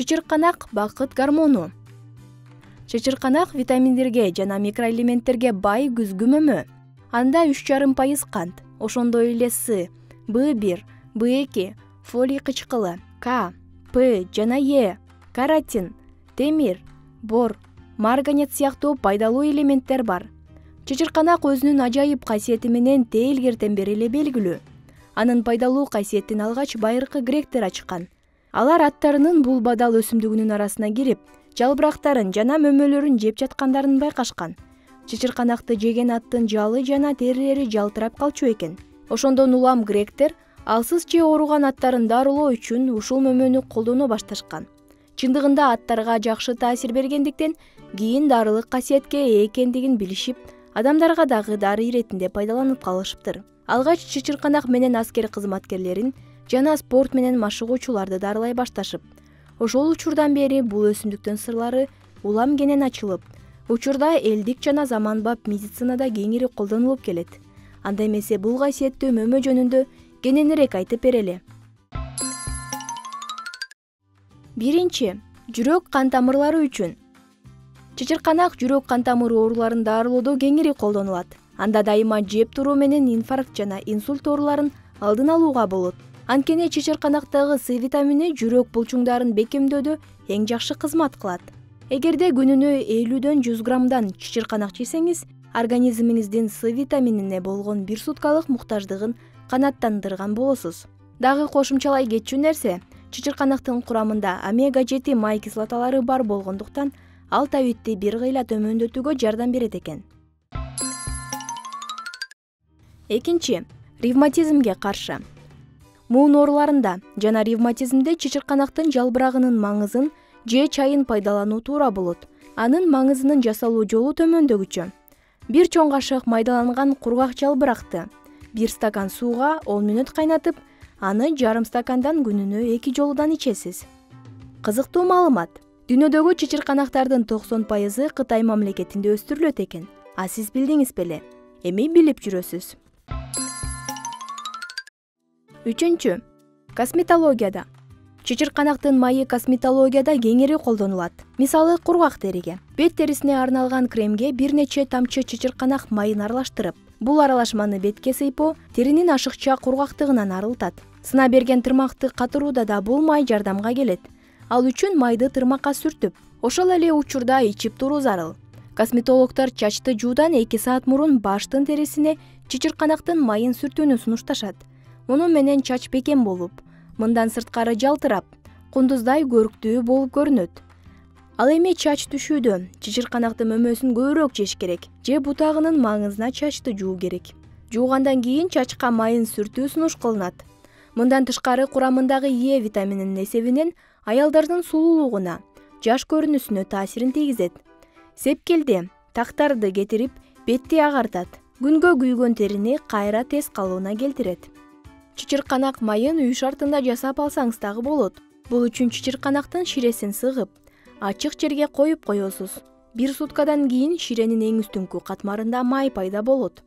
Чычырканак бакыт гормону. Чычырканак витаминдерге жана микроэлементтерге бай күзгү мөмө. Анда 3,5% кант, ошондой эле С, В1, В2, фолий кычкылы, К, П жана Е, каротин, темир, бор, марганец сыяктуу пайдалуу элементтер бар. Чычырканак өзүнүн ажайып касиети менен тейлгертен бери эле белгилүү. Анын пайдалуу касиетин алгач байыркы гректер ачкан. Алар аттарынын бул бадал өсүмдүгүнүн арасына кирип, жалбырактарын жана мөмөлөрүн жеп жаткандарын байкашкан. Чычырканакты жеген аттын жалы жана терилери жалтырап калчу экен. Ошондон улам гректер алсыз же ооруган аттарын дарылоо үчүн ушул мөмөнү колдоно башташкан. Чындыгында аттарга жакшы таасир бергендиктен кийин дарылык касиетке ээ экендигин билишип, адамдарга дагы дары иретинде пайдаланып калышыптыр. Алгач чычырканак менен аскер кызматкерлерин жана спорт менен машыгуучуларды дарылай башташып, ошол учурдан бери бул өсүмдүктүн сырлары улам кенен ачылып, учурда элдик жана заманбап медицинада кеңири колдонулуп келет. Анда эмесе бул касиеттүү мөмө жөнүндө кененирээк айтып берели. Биринчи, жүрөк кан тамырлары үчүн. Чычырканак жүрөк кан тамыры ооруларын дарылоодо кеңири колдонулат. Анда дайыма жеп туруу менен инфаркт жана инсульт ооруларын алдын алууга болот. Анткени чычырканактагы С витамини жүрөк булчуңдарын бекемдөөдө эң жакшы кызмат кылат. Эгерде күнүнө 50-дөн 100 граммдан чычырканак жесеңиз, организмиңиздин С витаминине болгон 1 суткалык муктаждыгын канааттандырган болосуз. Дагы кошумчалай кетчү нерсе, чычырканактын курамында омега-7 май кислоталары бар болгондуктан ал табитти бир кыйла төмөндөтүүгө жардам берет экен. Экинчи, ревматизмге каршы. Муун ооруларында жана ревматизмде чычырканактын жалбырагынын маңызын же чайын пайдалануу туура болот. Анын маңызынын жасалуу жолу төмөндөгүчө. Бир чоң кашык майдаланган кургак жалбыракты 1 стакан сууга 10 мүнөт кайнатып, аны жарым стакандан күнүнө 2 жолудан ичесиз. Кызыктуу маалымат. Дүйнөдөгү чычырканактардын 90% Кытай мамлекетинде өстүрүлөт экен. А сиз билдиңиз беле? Эми билип жүрөсүз. Үчүнчү, косметологияда. Чычырканактын майы косметологияда кеңири колдонулат. Мисалы, кургак териге. Бет терисине арналган кремге бир нече тамчы чычырканак майын аралаштырып, бул аралашманы бетке сыйпоо теринин ашыкча кургактыгынан арылтат. Сына берген тырмакты катырууда да бул май жардамга келет. Ал үчүн майды тырмакка сүртүп, ошол эле учурда ичип туруу зарыл. Косметологдор чачты жуудан 2 саат мурун баштын терисине чычырканактын майын сүртүүнү сунушташат. Муну менен чач бекем болуп, мындан сырткары жалтырап, кундуздай көрктүү болуп көрүнөт. Ал эми чач түшүүдө чычырканактын мөмөсүн көбүрөөк жеш керек же бутагынын маңызына чачты жуу керек. Жуугандан кийин чачка майын сүртүү сунуш кылынат. Мындан тышкары курамындагы Е витамининин эсебинен аялдардын сулуулугуна, жаш көрүнүшүнө таасирин тийгизет. Сепкелди, тактарды кетирип, бетти агартат. Күнгө күйгөн терини кайра тез калыбына келтирет. Чычырканак майын үй шартында жасап алсаңыз дагы болот. Бул үчүн чычырканактын ширесин сыгып, ачык жерге коюп коесуз. 1 суткадан кийин ширенин эң үстүңкү катмарында май пайда болот.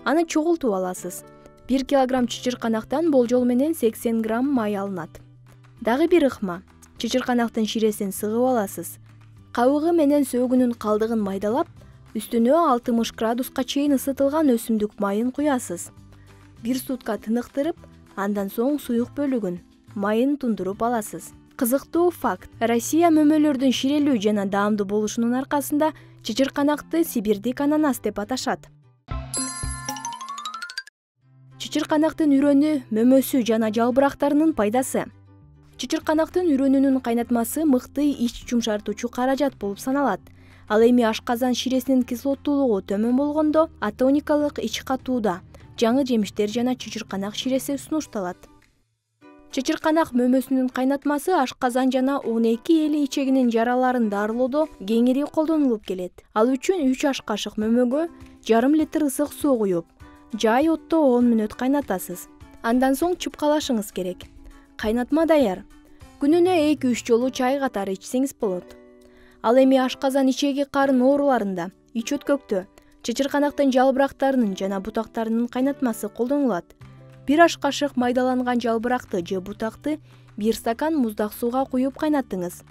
Аны чогултуп аласыз. 1 килограмм чычырканактан болжол менен 80 грамм май алынат. Дагы бир ыкма. Чычырканактын ширесин сыгып аласыз. Кабыгы менен сөөгүнүн калдыгын майдалап, үстүнө 60 градуска чейин ысытылган өсүмдүк майын куясыз. 1 сутка тыныктырып, андан соң суюк бөлүгүн, майын тундуруп аласыз. Кызыктуу факт. Россия мөмөлөрдүн ширелүү жана даамдуу болушунун аркасында чычырканакты сибирдик ананас деп аташат. Чычырканактын үрөнү, мөмөсү жана жалбырактарынын пайдасы. Чычырканактын үрөнүнүн кайнатмасы мыкты ич жумшартуучу каражат болуп саналат. Ал эми ашказан ширесинин кислоттуулугу төмөн болгондо атоникалык ич катууда жаңы жемиштер жана чычырканак ширеси сунушталат. Чычырканак мөмөсүнүн кайнатмасы ашказан жана 12 эли ичегинин жараларын дарылоодо кеңири колдонулуп келет. Ал үчүн 3 аш кашык мөмөгө жарым литр ысык суу куюп, жай отто 10 мүнөт кайнатасыз. Андан соң чыпкалашыңыз керек. Кайнатма даяр. Күнүнө 2-3 жолу чай катары ичсеңиз болот. Ал эми ашказан ичеги карын ооруларында, ич өткөктө, чычырканактын жалбырактарынын жана бутактарынын кайнатмасы колдонулат. 1 аш кашык майдаланган жалбыракты же бутакты 1 стакан муздак сууга куюп кайнаттыңыз.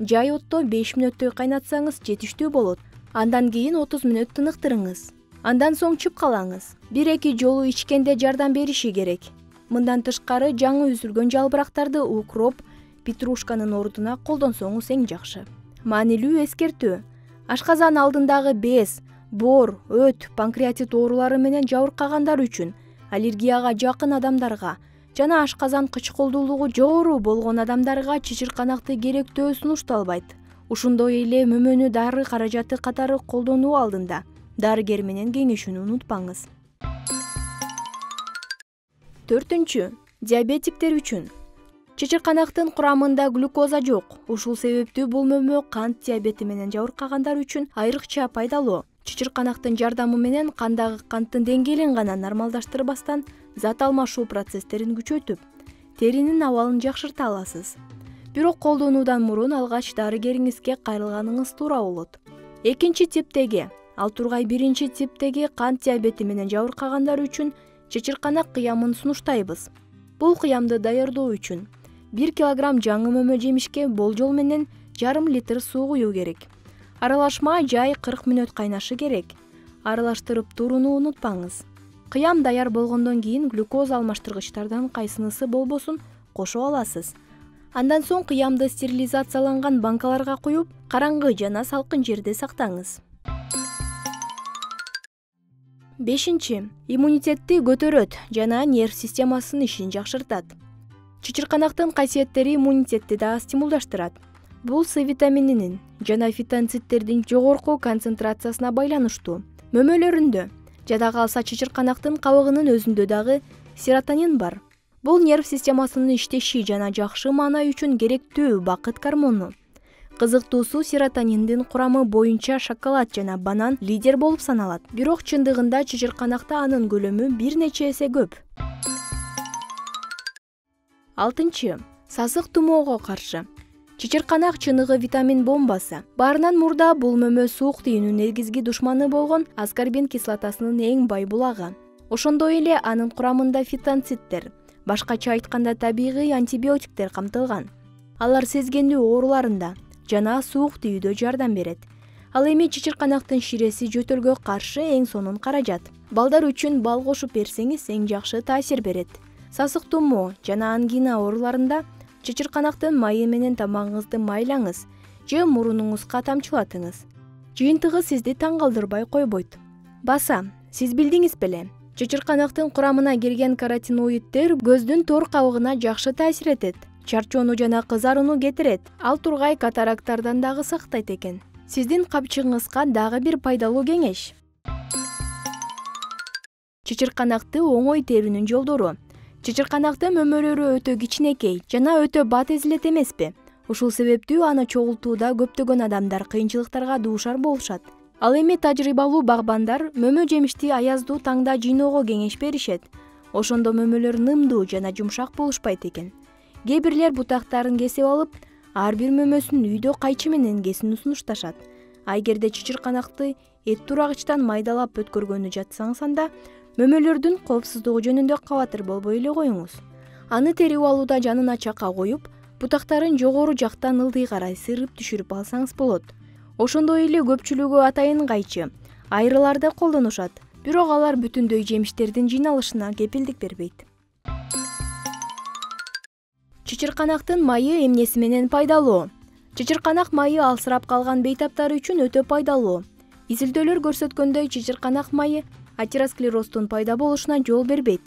жай отто 5 мүнөттөй кайнатсаңыз жетиштүү болот. Андан кийин 30 мүнөт тыныктырыңыз. Андан соң чыпкалаңыз. 1-2 жолу ичкенде жардам бериши керек. Мындан тышкары жаңы үзүлгөн жалбырактарды укроп, петрушканын ордуна колдонсоңуз эң жакшы. Маанилүү эскертүү. Ашказан алдындагы без, боор, өт, панкреатит оорулары менен жабыркагандар үчүн, аллергияга жакын адамдарга жана ашказан кычкылдуулугу жогору болгон адамдарга чычырканакты керектөө сунушталбайт. Ошондой эле мөмөнү дары каражаты катары колдонуу алдында дарыгер менен кеңешүүнү унутпаңыз. 4. Диабетиктер үчүн. Чычырканактын курамында глюкоза жок. Ушул себептүү бул мөмө кант диабети менен жабыркагандар үчүн айрыкча пайдалуу. Чычырканактын жардамы менен кандагы канттын деңгээлин гана нормалдаштырбастан зат алмашуу процесстерин күчөтүп, теринин абалын жакшырта аласыз. Бирок колдонуудан мурун алгач дарыгериңизге кайрылганыңыз туура болот. 2 типтеги, ал тургай 1 типтеги кант диабети менен жабыркагандар үчүн чычырканак кыямын сунуштайбыз. Бул кыямды даярдоо үчүн 1 килограмм жаңы мөмө жемишке болжол менен 0,5 литр суу куюу керек. Аралашма жай 40 мүнөт кайнашы керек. Аралаштырып турууну унутпаңыз. Кыям даяр болгондон кийин глюкоза алмаштыргычтардан кайсынысы болбосун кошо аласыз. Андан соң кыямды стерилизацияланган банкаларга куюп, караңгы жана салкын жерде сактаңыз. 5. Иммунитетти көтөрөт жана нерв системасынын ишин жакшыртат. Чычырканактын касиеттери иммунитетти да стимулдаштырат. Бул С витамининин жана фитонциттердин жогорку концентрациясына байланыштуу. Мөмөлөрүндө жада калса чычырканактын кабыгынын өзүндө дагы серотонин бар. Бул нерв системасынын иштеши жана жакшы маанай үчүн керектүү бакыт гормону. Кызыктуусу серотониндин курамы боюнча шоколад жана банан лидер болуп саналат. Бирок чындыгында чычырканакта анын көлөмү бир нече эсе көп. 6. Сасык тумоого каршы. Чычырканак чыныгы витамин бомбасы. Баарынан мурда бул мөмө суук тийүүнүн негизги душманы болгон аскорбин кислотасынын эң бай булагы. Ошондой эле анын курамында фитонциттер, башкача айтканда табигый антибиотиктер камтылган. Алар сезгендүү ооруларында жана суук тийүүдө жардам берет. Ал эми чычырканактын ширеси жөтөлгө каршы эң сонун каражат. Балдар үчүн бал кошуп берсеңиз эң жакшы таасир берет. Сасык тумоо жана ангина ооруларында чычырканактын майы менен тамагыңызды майлаңыз же мурунуңузга тамчылатыңыз. Жыйынтыгы сизди таң калтырбай койбойт. Баса, сиз билдиңиз беле? Чычырканактын курамына кирген каротиноиддер көздүн тор кабыгына жакшы таасир этет. Чарчоону жана кызарууну кетирет. Ал тургай катарактардан дагы сактайт экен. Сиздин капчыгыңызга дагы бир пайдалуу кеңеш. Чычырканакты оңой терүүнүн жолдору. Чычырканактын мөмөлөрү өтө кичинекей жана өтө бат эзилет эмеспи? Ушул себептүү аны чогултууда көптөгөн адамдар кыйынчылыктарга дуушар болушат. Ал эми тажрыйбалуу багбандар мөмө жемишти аяздуу таңда жыйноого кеңеш беришет. Ошондо мөмөлөр нымдуу жана жумшак болушпайт экен. Кээ бирлер бутактарын кесип алып, ар бир мөмөсүн үйдө кайчы менен кесүүнү сунушташат. Эгерде чычырканакты эт турагычтан майдалап өткөргөнү жатсаңыз, анда мөмөлөрдүн коопсуздугу жөнүндө кабатыр болбой эле коюңуз. Аны терип алууда жанына чака коюп, бутактарын жогору жактан ылдый карай сырып түшүрүп алсаңыз болот. Ошондой эле көпчүлүгү атайын кайчы, айрыларды колдонушат, бирок алар бүтүндөй жемиштердин жыйналышына кепилдик бербейт. Чычырканактын майы эмнеси менен пайдалуу? Чычырканак майы алсырап калган бейтаптар үчүн өтө пайдалуу. Изилдөөлөр көрсөткөндөй, чычырканак майы атеросклеростун пайда болушуна жол бербейт,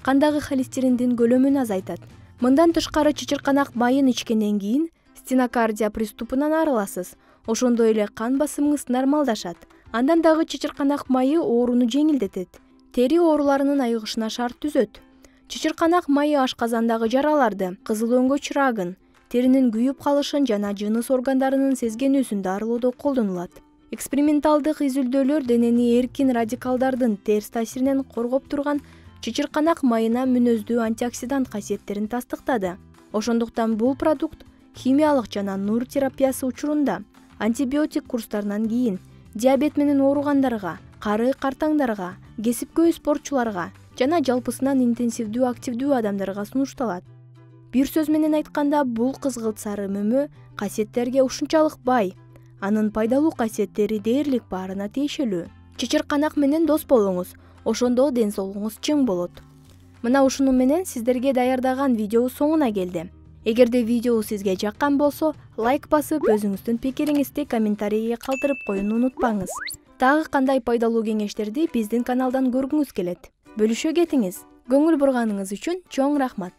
кандагы холестериндин көлөмүн азайтат. Мындан тышкары чычырканак майын ичкенден кийин стенокардия приступунан арыласыз. Ошондой эле кан басымыңыз нормалдашат. Андан дагы чычырканак майы ооруну жеңилдетет. Тери ооруларынын айыгышына шарт түзөт. Чычырканак майы ашказандагы жараларды, кызыл өңгөч рагын, теринин күйүп калышын жана жыныс органдарынын сезгенүүсүн дарылоодо колдонулат. Эксперименталдык изилдөөлөр денени эркин радикалдардын терс таасиринен коргоп турган чычырканак майына мүнөздүү антиоксидант касиеттерин тастыктады. Ошондуктан бул продукт химиялык жана нур терапиясы учурунда, антибиотик курстарынан кийин, диабет менен ооругандарга, кары картаңдарга, кесипкөй спортчуларга жана жалпысынан интенсивдүү активдүү адамдарга сунушталат. Бир сөз менен айтканда, бул кызгылт сары мөмө касиеттерге ушунчалык бай. Анын пайдалуу касиеттери дээрлик баарына тиешелүү. Чычырканак менен дос болуңуз, ошондо ден соолугуңуз чың болот. Мына ушуну менен сиздерге даярдаган видео соңуна келди. Эгерде видео сизге жаккан болсо, лайк басып, өзүңүздүн пикириңизди комментарийге калтырып коюуну унутпаңыз. Дагы кандай пайдалуу кеңештерди биздин каналдан көргүңүз келет? Бөлүшө кетиңиз. Көңүл бурганыңыз үчүн чоң рахмат.